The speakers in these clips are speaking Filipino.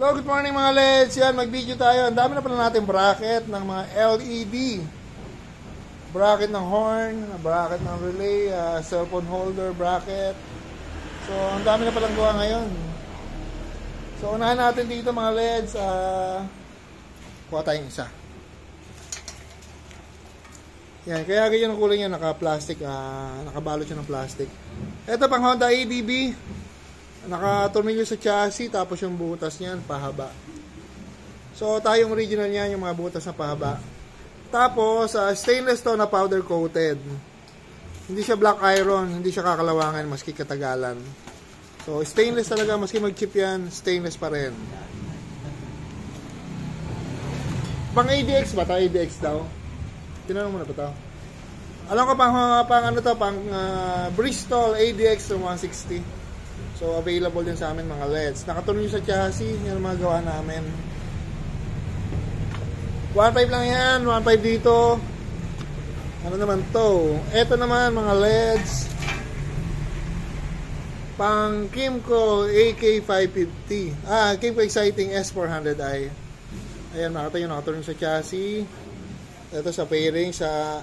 So, good morning mga LEDs. Yan, mag-video tayo. Ang dami na pala natin bracket ng mga LED. Bracket ng horn, bracket ng relay, cellphone holder bracket. So, ang dami na palang gawa ngayon. So, unahan natin dito mga LEDs. Kuha tayong isa. Yan, kaya ganyan ang kulay niya, naka-plastic, nakabalot siya ng plastic. Ito pang Honda ADB. Naka-tornilyo sa chassis, tapos yung butas niyan, pahaba. So, tayong original niyan, yung mga butas na pahaba. Tapos, stainless to na powder coated. Hindi siya black iron, hindi siya kakalawangan, maski katagalan. So, stainless talaga, maski mag-chip yan, stainless pa rin. Pang ADX ba? Ta ADX daw? Tinanong mo na ba ito? Alam ko pang ano to, pang Bristol ADX 160. So, available din sa amin mga LEDs. Nakatuloy sa chassis, yan ang mga gawa namin. 1.5 lang yan, 1.5 dito. Ano naman to? Ito naman mga LEDs. Pang Kimco AK550. Kimco Exciting S400i. Ayan, makita nyo, nakatuloy sa chassis. Ito sa fairing, sa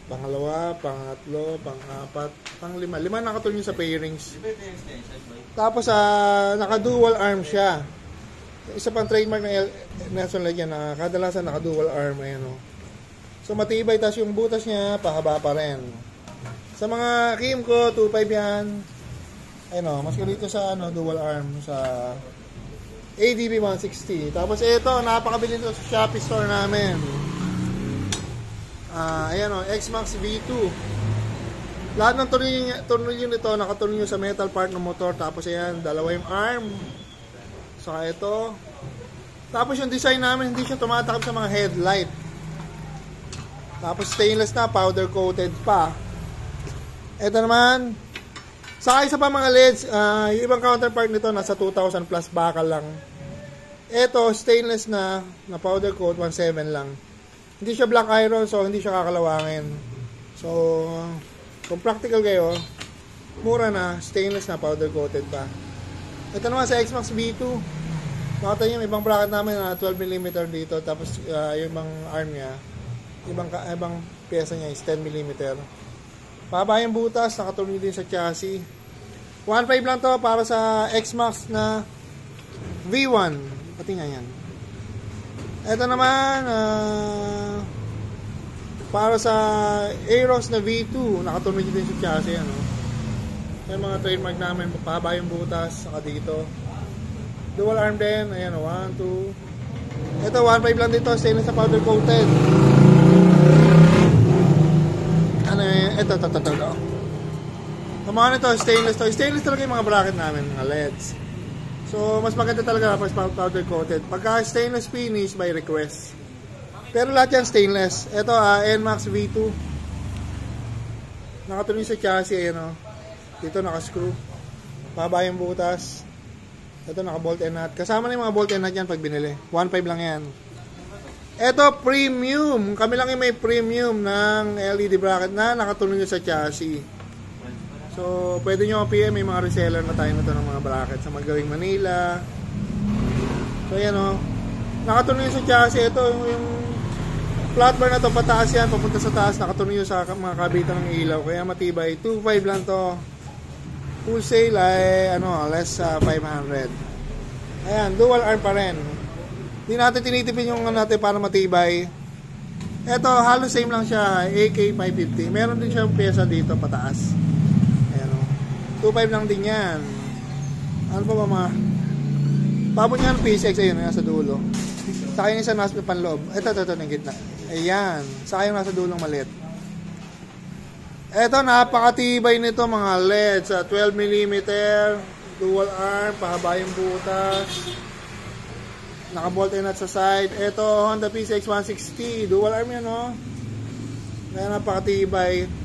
pangalawa, pangatlo, pang-apat, pang-lima. Lima nakatuloy sa fairings. Tapos, naka-dual arm siya. Isa pang trademark ng Nelson Legend na kadalasan naka-dual arm. Ayan, o. So, matibay. Tapos yung butas niya, pahaba pa rin. Sa mga Kimco, 2.5 yan. Ayan, o. Mas dito sa dual arm sa ADB 160. Tapos, ito, napakabili ito sa Shopee store namin. Ayan o, X-Max V2. Lahat ng tornilyo nito, nakatornilyo sa metal part ng motor. Tapos ayan, dalawa yung arm. Saka ito. Tapos yung design namin, hindi siya tumatakip sa mga headlight. Tapos stainless na, powder coated pa. Ito naman. Saka isa pa mga LEDs, yung ibang counterpart nito, nasa 2,000 plus bakal lang. Ito, stainless na powder coat, 1.7 lang. Hindi siya black iron, so hindi siya kakalawangin. So, kung practical kayo, mura na, stainless na, powder coated pa. Ito naman sa X-Max V2. Makita nyo yung ibang bracket namin na 12mm dito, tapos yung ibang arm niya, ibang pyesa niya is 10mm. Pahaba yung butas, nakatuloy din sa chassis. 1.5 lang to para sa X-Max na V1. Pati nga yan. Ito naman, para sa Aeros na V2, nakatunog din sa chassis. Yung mga trademark namin, pahaba yung butas, saka dito. Dual arm din, ayan, 1, 2. Ito, 1.5 lang dito, stainless na powder coated. Ano yun? Ito. Ang mga nito, stainless to. Stainless talaga yung mga bracket namin, mga LEDs. So, mas maganda talaga pag powder coated. Pagka stainless finish, by request. Pero lahat yan stainless. Ito, NMAX V2. Nakatuloy sa chassis, ayan o. Dito naka-screw. Pahaba yung butas. Ito, naka-bolt and nut. Kasama na yung mga bolt and nut yan pag binili. 1.5 lang yan. Ito, premium. Kami lang yung may premium ng LED bracket na nakatuloy sa chassis. So, pwede nyo PM, may mga reseller na tayo nito ng mga bracket sa Magaling Manila. So, ayan o. Nakatuloy sa chassis. Ito, yung flat bar na to, pataas yan, papunta sa taas, nakatuloy sa mga kabitan ng ilaw. Kaya matibay. 2.5 lang to. Full sale ay, less 500. Ayan, dual arm pa rin. Hindi natin tinitipin yung natin para matibay. Ito, halos same lang siya, AK550. Meron din siya pyesa dito, pataas. 2.5 lang din yan. Ano pa ba mga pabot niya ng PSX, ayun, nasa dulo. Saka yung isa nasa panloob. Ito, ng gitna. Ayan, saka yung nasa dulong maliit. Ito, napakatibay nito mga LEDs. 12mm, dual arm, pahaba yung butas. Naka-bolt and nut sa side. Ito, Honda PCX 160. Dual arm yan, no? Kaya napakatibay.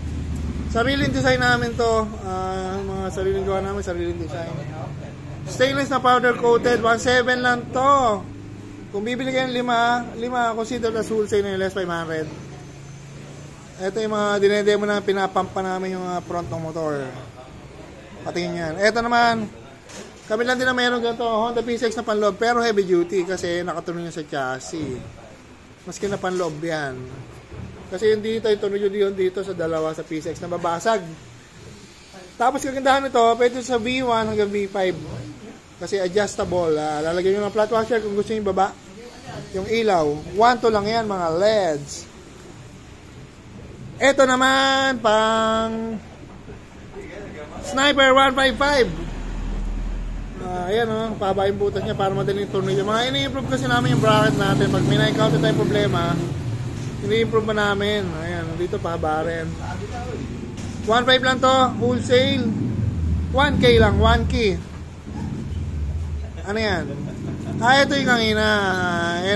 Sariling design namin to. Mga sariling gawa namin, sariling design. Stainless na powder coated. 1.7 lang to. Kung bibili kayo ng 5, consider as wholesale na yung less 500. Ito yung mga dinedemo na pinapampa namin yung front ng motor. Patingin yan. Ito naman, Kami lang din na meron ganito, Honda PCX na panloob, pero heavy duty kasi nakatunog yun sa chassis. Maski na panloob yan. Kasi yung dito, yung tunog yun dito sa dalawa sa PCX na babasag. Tapos kagandahan nito, pwede sa V1 hanggang V5. Kasi adjustable. Lalagyan nyo ng flat washer kung gusto nyo baba. Yung ilaw. 1-2 lang yan, mga LEDs. Ito naman, pang Sniper 155. Ayan o, paba yung butas niya para madaling tornilyo. Mga ini-improve kasi namin yung bracket natin. Pag may na-encounter tayong problema, ini-improve pa namin. Ayan, dito paba rin. 1.5 lang to, wholesale. 1K lang, 1K. Ano yan? Ito yung kanina,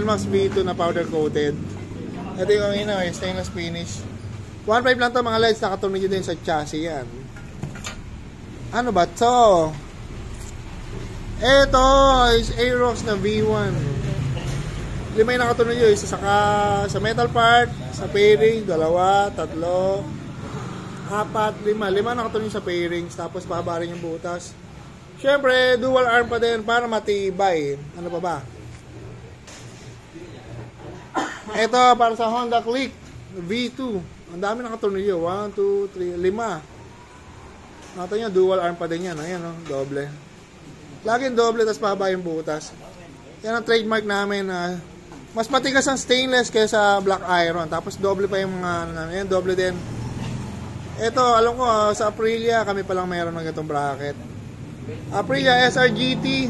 NMAX V2 na powder coated. Ito yung kanina, stainless finish. 1.5 lang to mga LEDs, nakatornilyo din sa chassis yan. Ano ba to? Ito is Aerox na V1. 5 yung nakatornilyo, isa sa metal part, sa fairing, 2, 3, 4, 5 nakatornilyo sa fairings, tapos pahaba rin yung butas. Siyempre, dual arm pa din para matibay. Ano pa ba? Ito para sa Honda Click V2. Ang dami nakatornilyo. 1, 2, 3, 5. Nato nyo, dual arm pa din yan. Ayan o, doble. Laging doble, tapos pahaba yung butas. Yan ang trademark namin. Mas matigas ang stainless kaysa black iron. Tapos doble pa yung mga, yan, doble din. Ito, alam ko, sa Aprilia, kami palang mayroon ng itong bracket. Aprilia SRGT.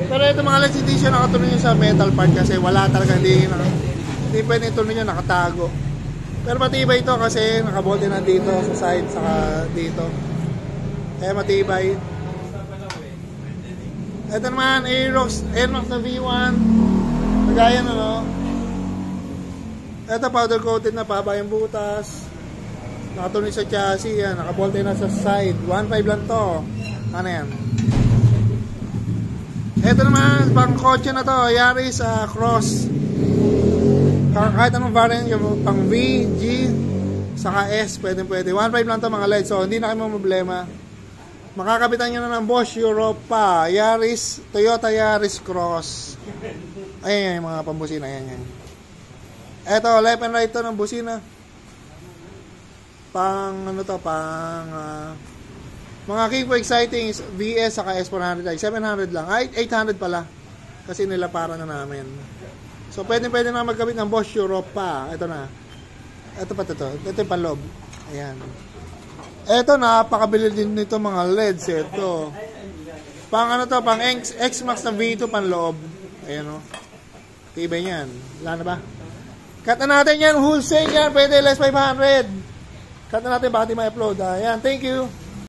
Pero ito mga LEDs, hindi siya nakatuloy sa metal part kasi wala talaga, hindi pwede ituloy nyo, nakatago. Pero matibay ito kasi nakabolt na dito sa side, saka dito. Kaya matibay. Ito naman, Aerox NMAX na V1. Magaya na, no? Ito, powder coated na, pahaba yung butas. Nakatuloy sa chassis, yan. Nakabolt na sa side. 1.5 lang to. Ano yan? Ito naman, pang kotse na to. Yaris Cross. Kahit anong variant, yung pang V, G, saka S, pwede. 1.5 lang to mga LED. So, hindi na kayo problema. Makakabitan nyo na ng Bosch Europa, Yaris, Toyota Yaris Cross. Ayan yung mga pambusina. Ayan. Ito, left and right to ng busina. Pang ano to, mga Kingpo Exciting VS saka S400, like 700 lang, ay 800 pala kasi nila para na namin. So pwede na magkabit ng Bosch Europa. Ito na, ito yung panloob. Ayan, ito napakabili din nito mga LEDs. Ito pang ano to, pang X-Max na V2 panloob. Ayan o, tibay yan. Wala na ba? Cut na natin yan, wholesale yan, pwede less 500. Cut na natin, baka di ma-upload. Ayan, thank you.